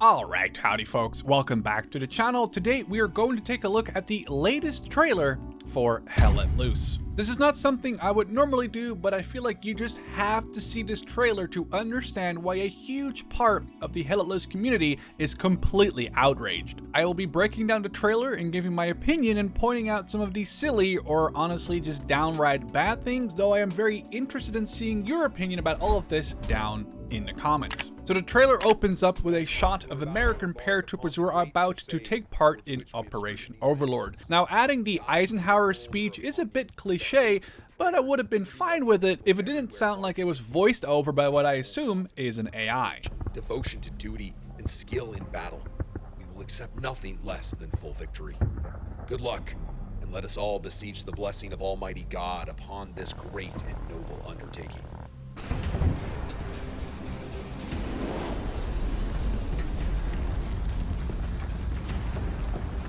Alright, howdy folks, welcome back to the channel. Today we are going to take a look at the latest trailer for Hell Let Loose. This is not something I would normally do, but I feel like you just have to see this trailer to understand why a huge part of the Hell Let Loose community is completely outraged. I will be breaking down the trailer and giving my opinion and pointing out some of the silly or honestly just downright bad things, though I am very interested in seeing your opinion about all of this down in the comments. So the trailer opens up with a shot of American paratroopers who are about to take part in Operation Overlord. Now, adding the Eisenhower speech is a bit cliche, but I would have been fine with it if it didn't sound like it was voiced over by what I assume is an AI. Devotion to duty and skill in battle. We will accept nothing less than full victory. Good luck, and let us all beseech the blessing of Almighty God upon this great and noble undertaking.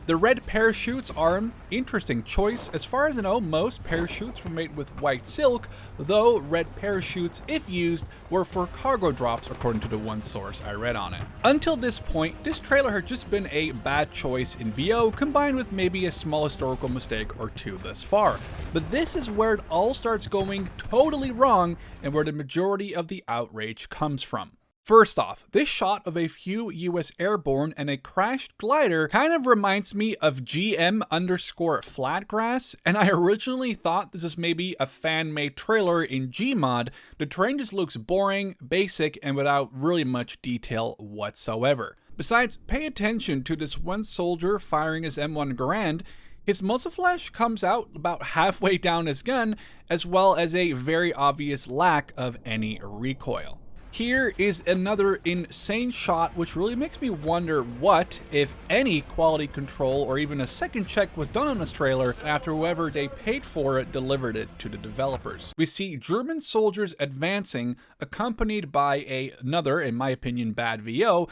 The red parachutes are an interesting choice. As far as I know, most parachutes were made with white silk, though red parachutes, if used, were for cargo drops according to the one source I read on it. Until this point, this trailer had just been a bad choice in VO combined with maybe a small historical mistake or two thus far. But this is where it all starts going totally wrong and where the majority of the outrage comes from. First off, this shot of a few US airborne and a crashed glider kind of reminds me of GM_Flatgrass, and I originally thought this was maybe a fan-made trailer in Gmod. The terrain just looks boring, basic, and without really much detail whatsoever. Besides, pay attention to this one soldier firing his M1 Garand. His muzzle flash comes out about halfway down his gun, as well as a very obvious lack of any recoil. Here is another insane shot which really makes me wonder what, if any, quality control or even a second check was done on this trailer after whoever they paid for it delivered it to the developers. We see German soldiers advancing, accompanied by another, in my opinion, bad VO.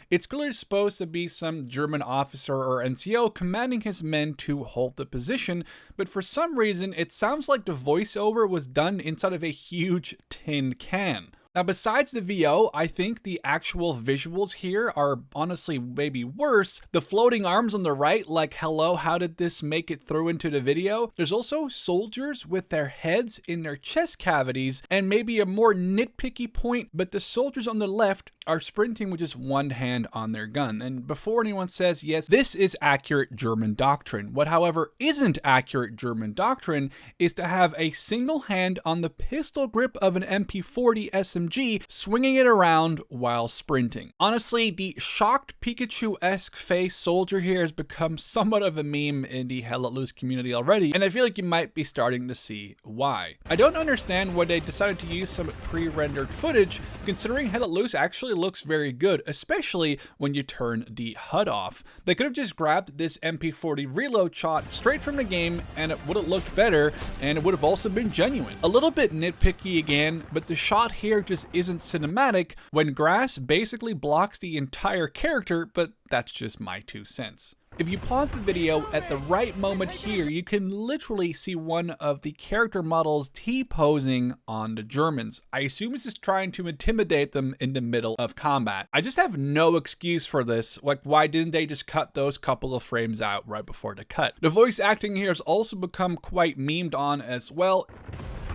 It's clearly supposed to be some German officer or NCO commanding his men to hold the position, but for some reason it sounds like the voiceover was done inside of a huge tin can. Now, besides the VO, I think the actual visuals here are honestly maybe worse. The floating arms on the right, like, hello, how did this make it through into the video? There's also soldiers with their heads in their chest cavities, and maybe a more nitpicky point, but the soldiers on the left are sprinting with just one hand on their gun. And before anyone says, yes, this is accurate German doctrine. What, however, isn't accurate German doctrine is to have a single hand on the pistol grip of an MP40 SMG, swinging it around while sprinting. Honestly, the shocked Pikachu-esque face soldier here has become somewhat of a meme in the Hell Let Loose community already, and I feel like you might be starting to see why. I don't understand why they decided to use some pre-rendered footage, considering Hell Let Loose actually looks very good, especially when you turn the HUD off. They could have just grabbed this MP40 reload shot straight from the game and it would have looked better, and it would have also been genuine. A little bit nitpicky again, but the shot here just isn't cinematic when grass basically blocks the entire character, but that's just my 2 cents. If you pause the video at the right moment here, you can literally see one of the character models T-posing on the Germans. I assume this is trying to intimidate them in the middle of combat. I just have no excuse for this. Like, why didn't they just cut those couple of frames out right before the cut? The voice acting here has also become quite memed on as well.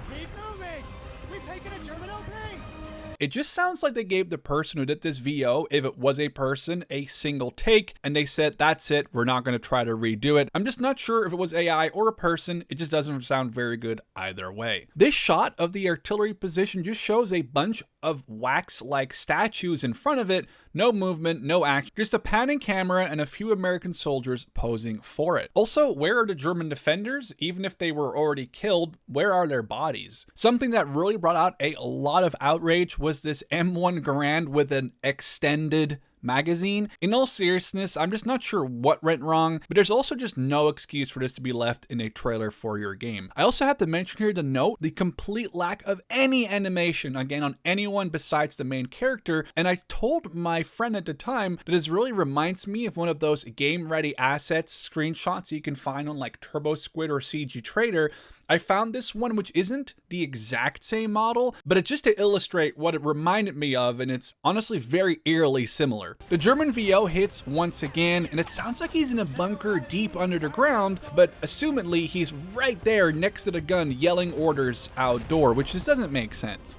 Keep moving! We've taken a German opening! It just sounds like they gave the person who did this VO, if it was a person, a single take, and they said, that's it, we're not going to try to redo it. I'm just not sure if it was AI or a person. It just doesn't sound very good either way. This shot of the artillery position just shows a bunch of wax-like statues in front of it, no movement, no action, just a panning camera and a few American soldiers posing for it. Also, where are the German defenders? Even if they were already killed, where are their bodies? Something that really brought out a lot of outrage was this M1 Garand with an extended magazine. In all seriousness, I'm just not sure what went wrong, but there's also just no excuse for this to be left in a trailer for your game. I also have to mention here to note the complete lack of any animation, again, on anyone besides the main character, and I told my friend at the time that this really reminds me of one of those game-ready assets screenshots you can find on like TurboSquid or CG Trader, I found this one, which isn't the exact same model, but it's just to illustrate what it reminded me of, and it's honestly very eerily similar. The German VO hits once again, and it sounds like he's in a bunker deep under the ground, but assumedly he's right there next to the gun yelling orders outdoor, which just doesn't make sense.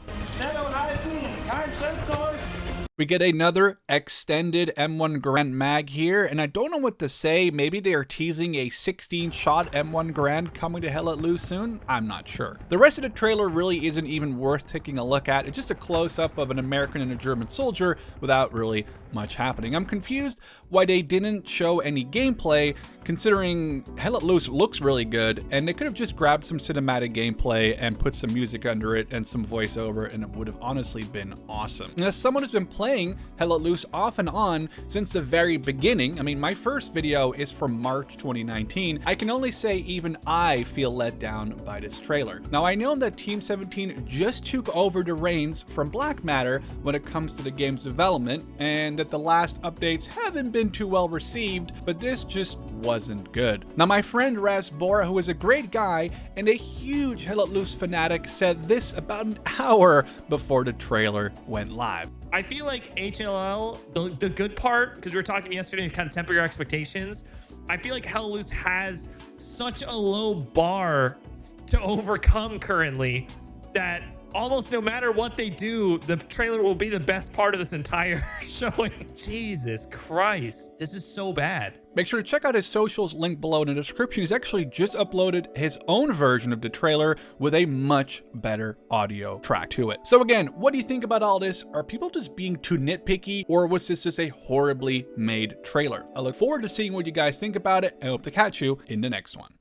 We get another extended M1 Garand mag here, and I don't know what to say. Maybe they are teasing a 16-shot M1 Garand coming to Hell Let Loose soon? I'm not sure. The rest of the trailer really isn't even worth taking a look at. It's just a close-up of an American and a German soldier without really much happening. I'm confused why they didn't show any gameplay, considering Hell Let Loose looks really good, and they could have just grabbed some cinematic gameplay and put some music under it and some voiceover, and it would have honestly been awesome. And as someone who's been playing Hell Let Loose off and on since the very beginning, I mean, my first video is from March 2019, I can only say even I feel let down by this trailer. Now, I know that Team 17 just took over the reins from Black Matter when it comes to the game's development, and that the last updates haven't been too well received, but this just wasn't good. Now, my friend Rasbora, who is a great guy and a huge Hell Let Loose fanatic, said this about an hour before the trailer went live. I feel like HLL, the good part, because we were talking yesterday to kind of temper your expectations, I feel like Hell Let Loose has such a low bar to overcome currently that almost no matter what they do, the trailer will be the best part of this entire showing. Jesus Christ, this is so bad. Make sure to check out his socials, linked below in the description. He's actually just uploaded his own version of the trailer with a much better audio track to it. So again, what do you think about all this? Are people just being too nitpicky, or was this just a horribly made trailer? I look forward to seeing what you guys think about it, and hope to catch you in the next one.